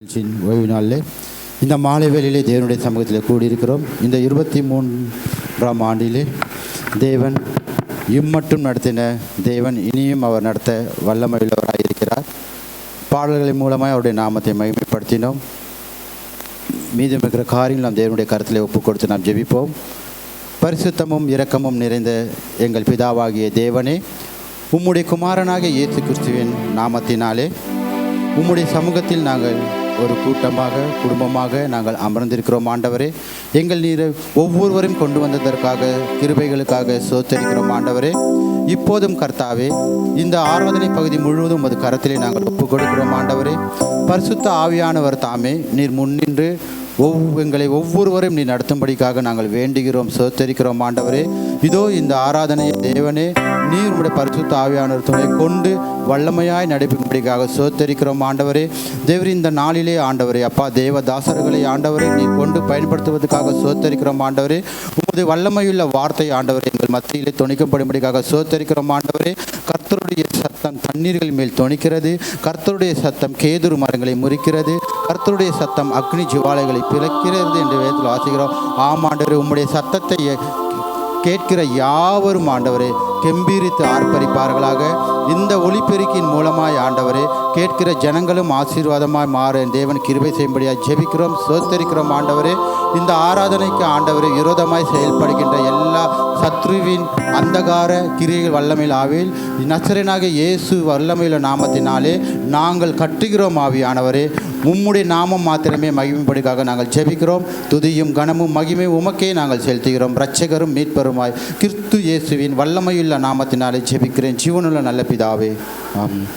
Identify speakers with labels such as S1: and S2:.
S1: ஓய்வு நாளில் இந்த மாலை வேளையிலே தேவனுடைய சமூகத்தில் கூடியிருக்கிறோம். இந்த 23ஆம் ஆண்டிலே தேவன் இம்மட்டும் நடத்தின தேவன் இனியும் அவர் நடத்த வல்லமையுள்ளவராக இருக்கிறார். பாடல்களின் மூலமாக அவருடைய நாமத்தை மகிமைப்படுத்தினோம். மீதம் இருக்கிற காரியங்கள் நாம் தேவனுடைய கருத்திலே ஒப்பு கொடுத்து நாம் ஜெபிப்போம். பரிசுத்தமும் இரக்கமும் நிறைந்த எங்கள் பிதாவாகிய தேவனே, உம்முடைய குமாரனாகிய இயேசு கிறிஸ்துவின் நாமத்தினாலே உம்முடைய சமூகத்தில் நாங்கள் ஒரு கூட்டமாக குடும்பமாக நாங்கள் அமர்ந்திருக்கிறோம். ஆண்டவரே, எங்கள் நீரை ஒவ்வொருவரையும் கொண்டு வந்ததற்காக கிருபைகளுக்காக சோத்தரிக்கிறோம். ஆண்டவரே, இப்போதும் கர்த்தாவே, இந்த ஆராதனை பகுதி முழுவதும் அது கரத்திலே நாங்கள் ஒப்புக் கொடுக்கிறோம். ஆண்டவரே, பரிசுத்த ஆவியானவர் தாமே நீர் முன்னின்று எங்களை ஒவ்வொருவரையும் நீ நடத்தும்படிக்காக நாங்கள் வேண்டுகிறோம், சோத்தரிக்கிறோம். ஆண்டவரே, இதோ இந்த ஆராதனையை தேவனே நீர் உடைய பரிசுத்த ஆவியானவர் துணை கொண்டு வல்லமையாய் நடைபெறும்படிக்காக சோத்தரிக்கிறோம். ஆண்டவரே, தேவர் இந்த நாளிலே ஆண்டவரே அப்பா தேவதாசர்களை ஆண்டவரை நீர் கொண்டு பயன்படுத்துவதற்காக சோத்தரிக்கிறோம். ஆண்டவரே, உமது வல்லமையுள்ள வார்த்தை ஆண்டவரே எங்கள் மத்தியிலே துணிக்கப்படும்படிக்காக சோத்தரிக்கிறோம். ஆண்டவரே, கர்த்தருடைய சத்தம் தண்ணீர்கள் மேல் துணிக்கிறது, கர்த்தருடைய சத்தம் கேதுரு மரங்களை முறிக்கிறது, கர்த்தருடைய சத்தம் அக்னி ஜுவாலைகளை பிளக்கிறது என்று வேதத்தில் வாசிக்கிறோம். ஆமாண்டவரே, உம்முடைய சத்தத்தை கேட்கிற யாவரும் ஆண்டவரே கெம்பீரித்து ஆர்ப்பரிப்பார்களாக. இந்த ஒளிபெருக்கின் மூலமாய் ஆண்டவரே கேட்கிற ஜனங்களும் ஆசீர்வாதமாய் மாற தேவன் கிருபை செய்யும்படியாக ஜெபிக்கிறோம், சோத்தரிக்கிறோம். ஆண்டவரே, இந்த ஆராதனைக்கு ஆண்டவரே விரோதமாய் செயல்படுகின்ற எல்லா சத்ருவின் அந்தகார கிரியைகள் வல்லமையில் ஆவில் நசரேயனாகிய இயேசு வல்லமையுள்ள நாமத்தினாலே நாங்கள் கட்டுகிறோம். ஆவியானவரே, உம்முடைய நாமம் மாத்திரமே மகிமைப்படுக்காக நாங்கள் ஜெபிக்கிறோம். துதியும் கனமும் மகிமை உமக்கே நாங்கள் செலுத்துகிறோம். இரட்சகரும் மீட்பருமாய் கிறிஸ்து இயேசுவின் வல்லமையுள்ள நாமத்தினாலே ஜெபிக்கிறேன், ஜீவனுள்ள நல்ல பிதாவே, ஆமென்.